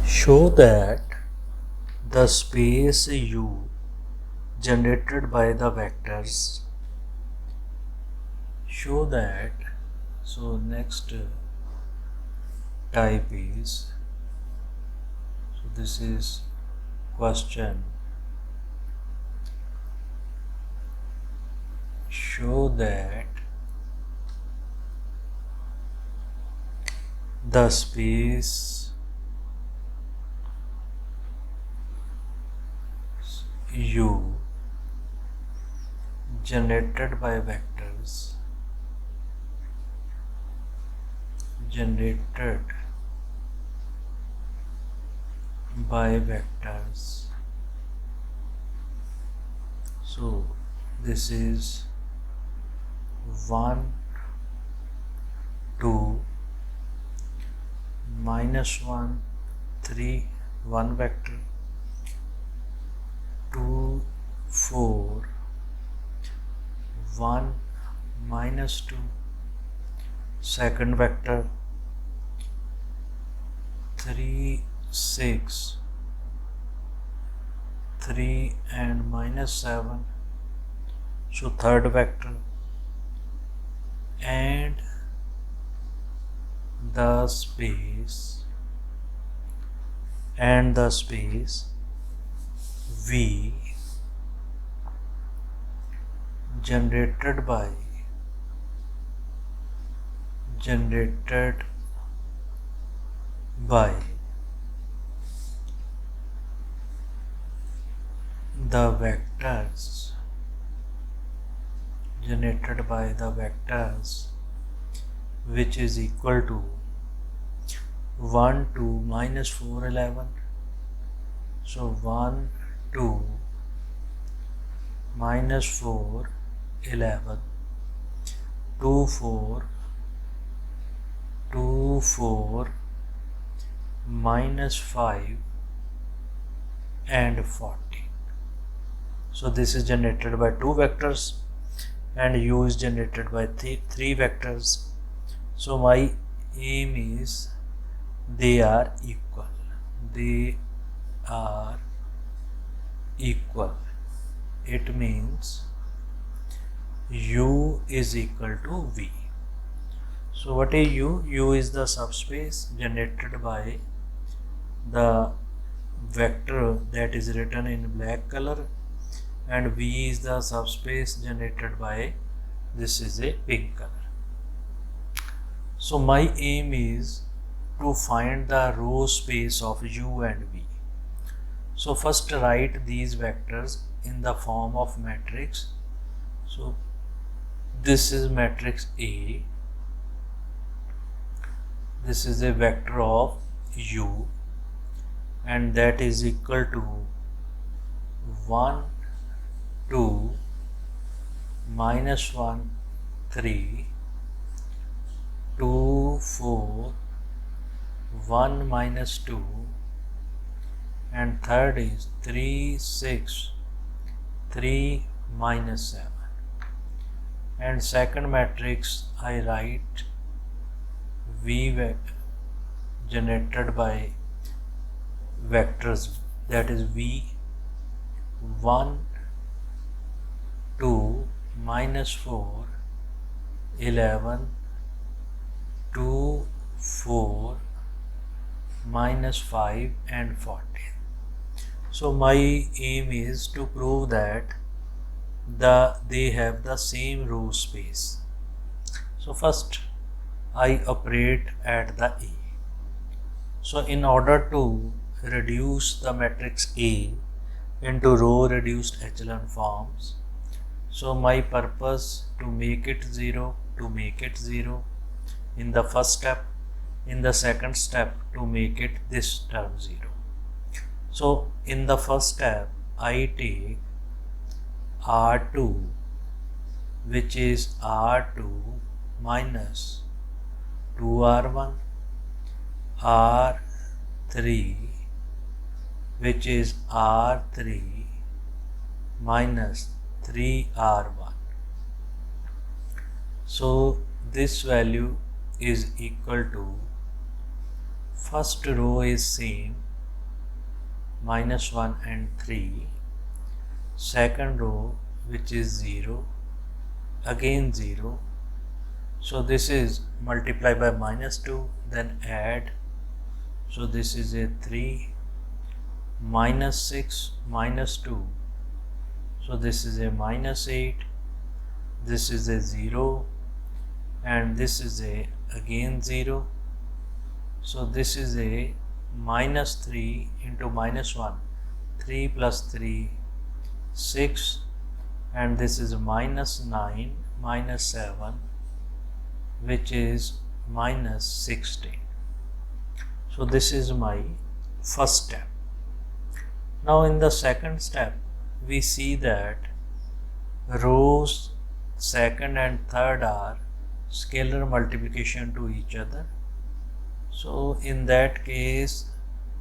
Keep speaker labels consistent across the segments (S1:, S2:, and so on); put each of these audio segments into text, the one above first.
S1: Show that the space U generated by the vectors show that. So next type is, so this is question. Show that the space U generated by vectors so this is 1 2 -1 3 one vector, 2 4 1 -2 second vector, 3 6 3 and -7, so third vector, and the space V generated by the vectors which is equal to 1 2 -4 11, so 1 2 -4 11, 2 4 2 4 -5 and 40. So this is generated by two vectors and U is generated by three vectors. So my aim is they are equal. It means U is equal to V. So what is U? U is the subspace generated by the vector that is written in black color, and V is the subspace generated by, this is a pink color. So my aim is to find the row space of U and V. So first write these vectors in the form of matrix. So this is matrix A, this is a vector of U, and that is equal to 1 2 -1 3 2 4 1 -2, and third is 3 6 3 -7, and second matrix I write V generated by vectors, that is V 1 2 -4 11 2 4 -5 and 14. So my aim is to prove that they have the same row space. So first I operate at the A. So in order to reduce the matrix A into row reduced echelon forms, so my purpose to make it 0 in the first step, in the second step to make it this term 0. So in the first step I take R2, which is R2 minus 2R1, R3, which is R3 minus 3R1. So this value is equal to, first row is same, minus 1 and 3, second row which is 0, again 0. So this is multiply by minus 2, then add. So this is a 3, minus 6, minus 2. So this is a minus 8, this is a 0, and this is a again 0. So this is a minus 3 into minus 1, 3 plus 3, 6, and this is minus 9, minus 7, which is minus 16. So this is my first step. Now in the second step, we see that rows second and third are scalar multiplication to each other. So in that case,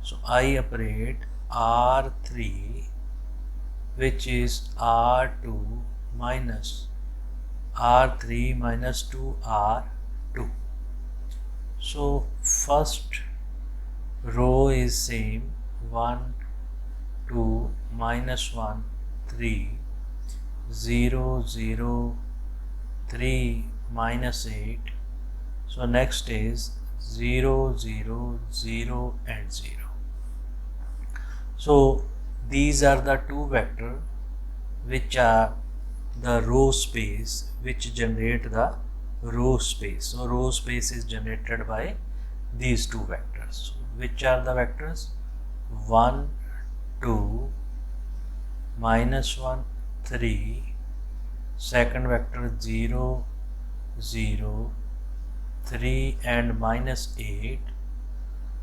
S1: so I operate R3, which is R2 minus R3 minus 2R2. So first row is same, 1, 2, minus 1, 3, 0, 0, 3, minus 8. So next is 0, 0, 0 and 0. So these are the two vectors which are the row space which generate the row space. So row space is generated by these two vectors. So which are the vectors? 1, 2, minus 1, 3, second vector 0, 0, 3 and minus 8.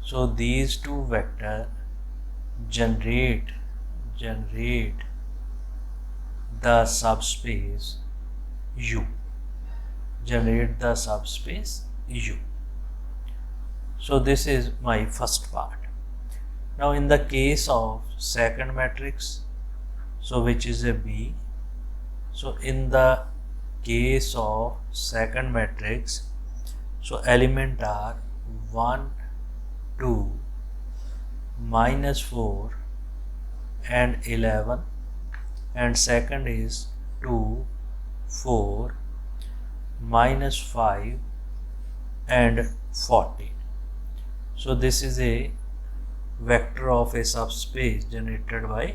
S1: So these two vectors generate the subspace U. Generate the subspace U. So this is my first part. Now in the case of second matrix, so which is a B, so in the case of second matrix, so element are 1, 2, minus 4 and 11, and second is 2, 4, minus 5 and 14. So this is a vector of a subspace generated by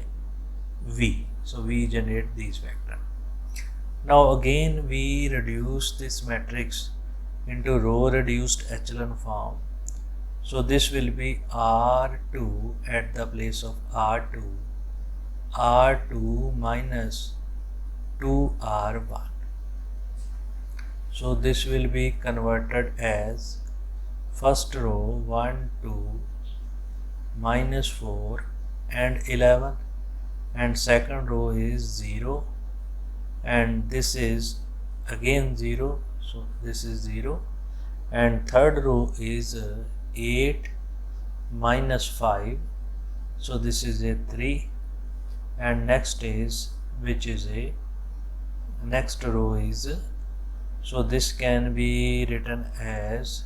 S1: V. So we generate these vectors. Now again we reduce this matrix into row reduced echelon form. So this will be R2 at the place of R2, R2 minus 2R1. So this will be converted as first row 1, 2, minus 4 and 11, and second row is 0, and this is again 0, so this is 0, and third row is 8 minus 5, so this is a 3, and next is which is a next row is, so this can be written as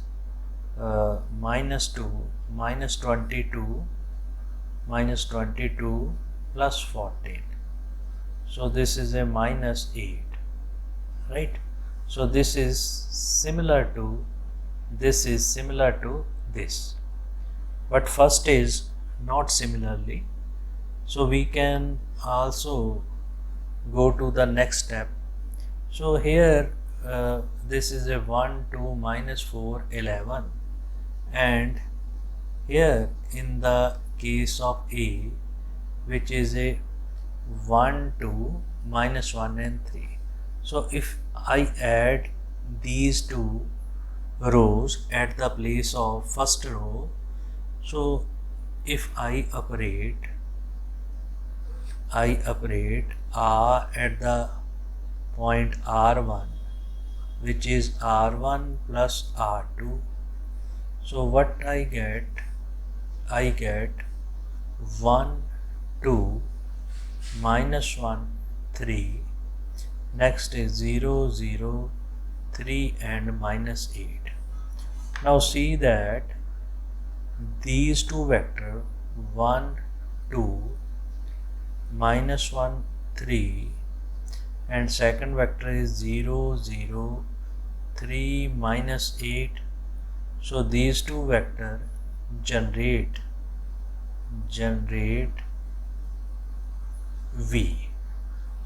S1: minus 2, minus 22, minus 22 plus 14. So this is a minus 8, right? So this is similar to this, but first is not similarly. So we can also go to the next step. So here this is a 1, 2, minus 4, 11, and here in the case of A, which is a 1, 2, minus 1 and 3. So if I add these two rows at the place of first row, so if I operate R at the point R1, which is R1 plus R2. So what I get 1, 2, minus 1, 3, next is 0, 0, 3 and minus 8. Now see that these two vectors 1, 2, minus 1, 3, and second vector is 0, 0, 3, minus 8. So these two vectors generate V.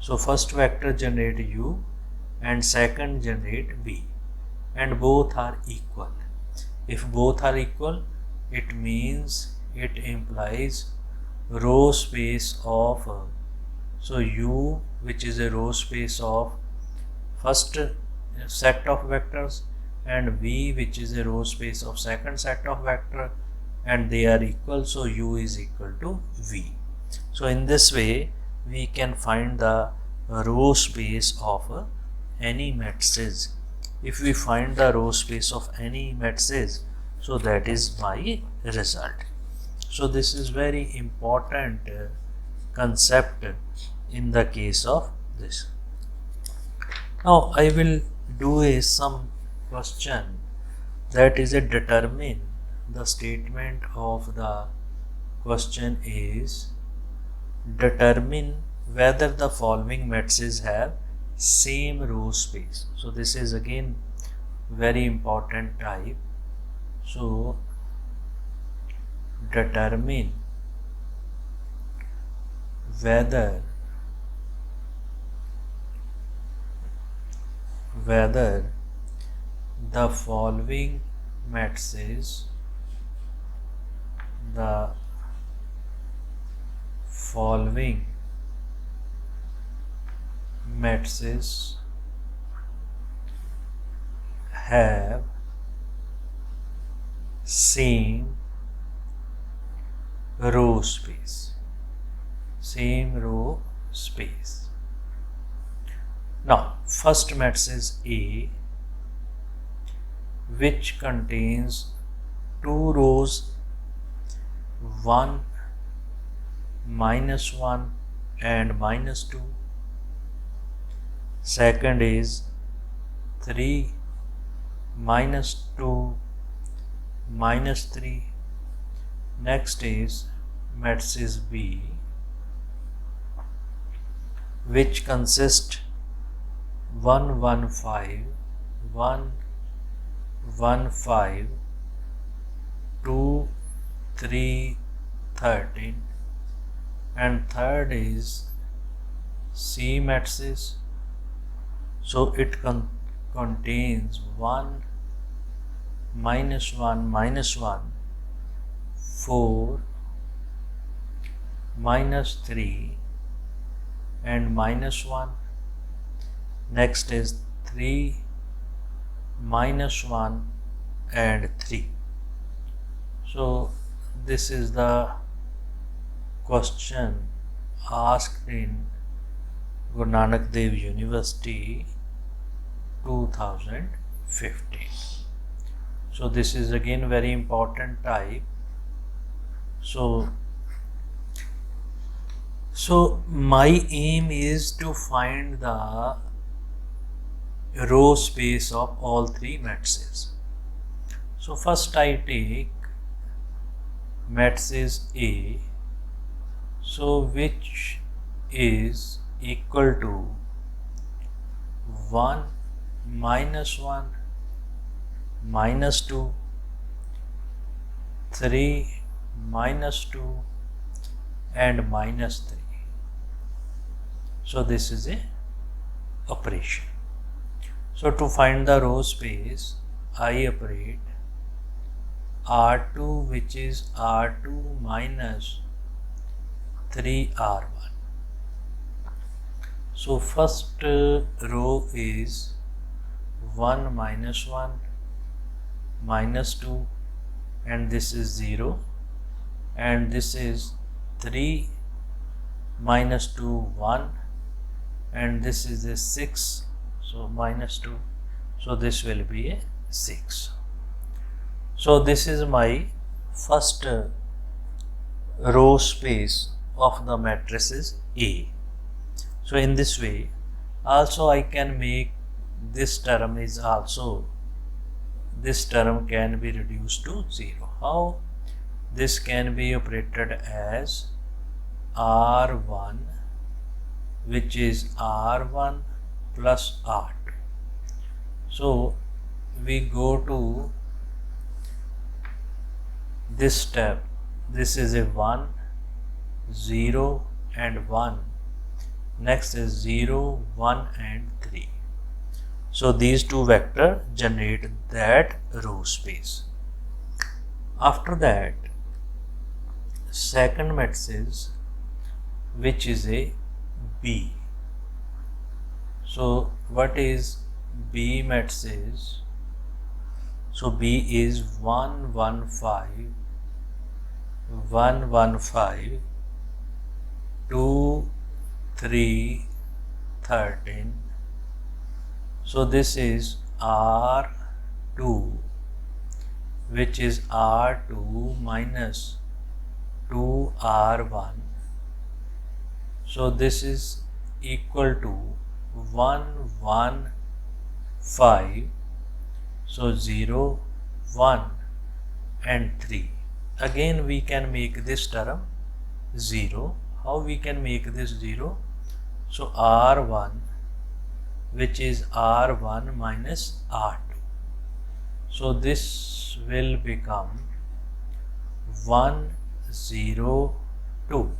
S1: So first vector generate U and second generate V, and both are equal. If both are equal, it means it implies row space of so U, which is a row space of first set of vectors, and V, which is a row space of second set of vector, and they are equal, so U is equal to V. So in this way we can find the row space of any matrices. If we find the row space of any matrices, so that is my result. So this is very important concept in the case of this. Now I will do some question, that is a determine. The statement of the question is determine whether the following matrices have same row space. So this is again very important type. So determine whether the following matrices have same row space. Now first matrix A, which contains two rows, 1, minus 1 and minus 2. Second is 3, minus 2, minus 3. Next is matrix B, which consists 1, 1, 5, 1, 1, 5, 2, 3, 13, and third is C matrix. So it contains 1, minus 1, minus 1, 4, minus 3 and minus 1. Next is 3, minus 1 and 3. So this is the question asked in Guru Nanak Dev University 2015. So this is again very important type. So my aim is to find the row space of all three matrices. So first I take matrix A, so which is equal to 1, minus 1, minus 2, 3, minus 2 and minus 3. So this is a operation. So to find the row space, I operate R2, which is R2 minus 3R1. So first row is 1, minus 1, minus 2, and this is 0, and this is 3, minus 2, 1, and this is a 6, so minus 2, so this will be a 6. So this is my first row space of the matrices A. So in this way also I can make this term can be reduced to 0. How? This can be operated as R1, which is R1 plus R2. So we go to this step. This is a 1, 0 and 1. Next is 0, 1 and 3. So these two vectors generate that row space. After that, second matrix, which is a B. So what is B matrix? So B is 1, 1, 5, 1, 1, 5, 2, 3, 13. So this is R2, which is R2 minus 2R1. So this is equal to 1, 1, 5. So 0, 1 and 3. Again we can make this term 0. How we can make this 0? So R1, which is R1 minus R2. So this will become 1, 0, 2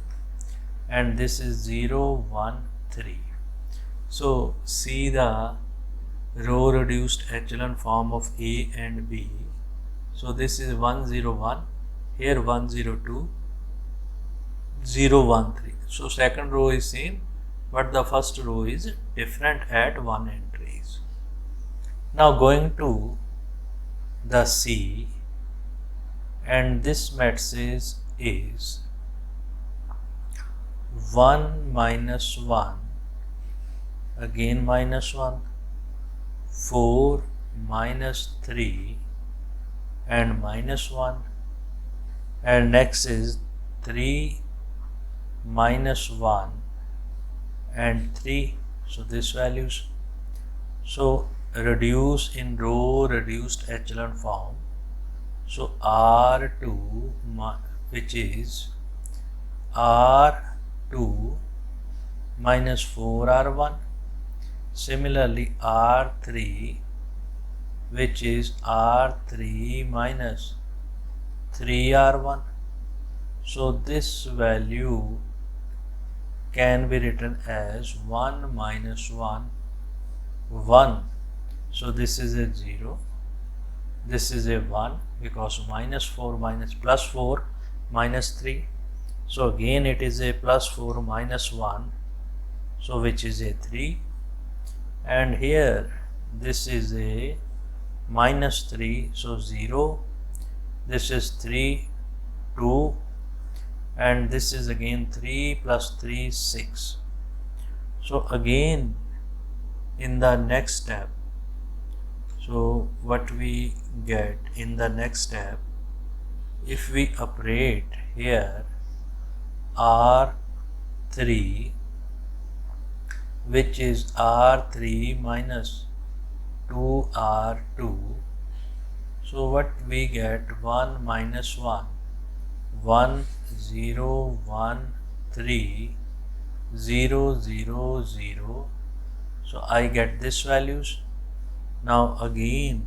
S1: and this is 0, 1, 3. So see the row reduced echelon form of A and B. So this is 1, 0, 1, here 1, 0, 2, 0, 1, 3. So second row is same, but the first row is different at one entries. Now going to the C, and this matrix is 1 minus 1, again minus 1, 4 minus 3 and minus 1, and next is 3 minus 1 and 3. So this values. So reduce in row reduced echelon form. So R2, which is R2 minus 4R1. Similarly R3, which is R3 minus 3R1. So this value can be written as 1 minus 1, 1. So this is a 0, this is a 1, because minus 4 minus plus 4 minus 3. So again it is a plus 4 minus 1, so which is a 3. And here this is a minus 3, so 0, this is 3, 2, and this is again 3 plus 3, 6. So again in the next step, so what we get in the next step, if we operate here R3, which is R3 minus 2R2, so what we get, 1 minus 1, 1, 0, 1, 3, 0, 0, 0. So I get this values. Now again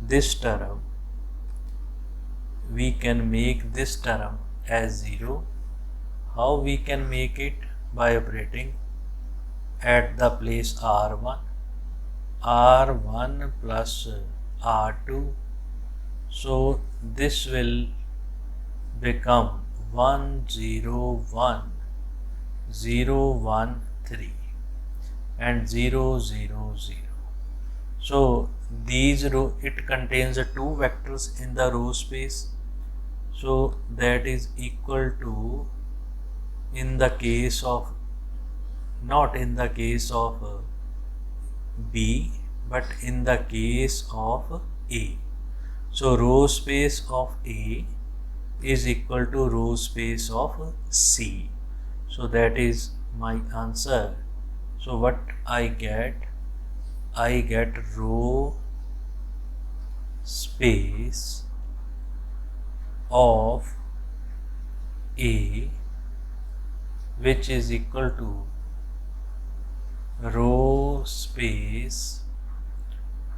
S1: this term, we can make this term as 0. How we can make it? By operating at the place R1, R1 plus R2. So this will become 1, 0, 1, 0, 1, 3 and 0, 0, 0. So these row, it contains the two vectors in the row space. So that is equal to, in the case of, not in the case of B, but in the case of A. So row space of A is equal to row space of C. So that is my answer. So what I get row space of A which is equal to row space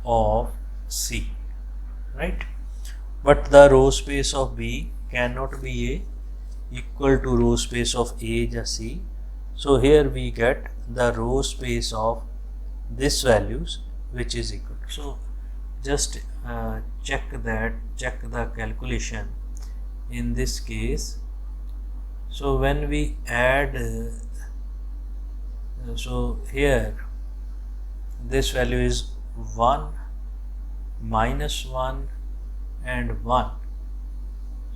S1: of C, right? But the row space of B cannot be equal to row space of A or C. So here we get the row space of this values which is equal. So just check the calculation in this case. So when we add, so here this value is 1, -1 and 1.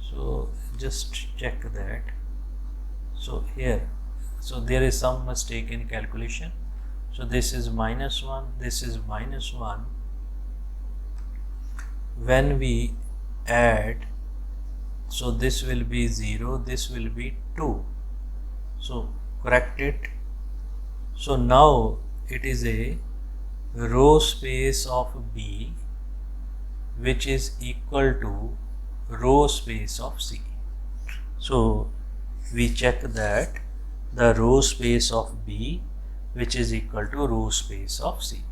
S1: So just check that. So here, so there is some mistake in calculation. So this is -1, this is -1. When we add, so this will be 0, this will be 2. So correct it. So now it is a row space of B which is equal to row space of C. So we check that the row space of B which is equal to row space of C.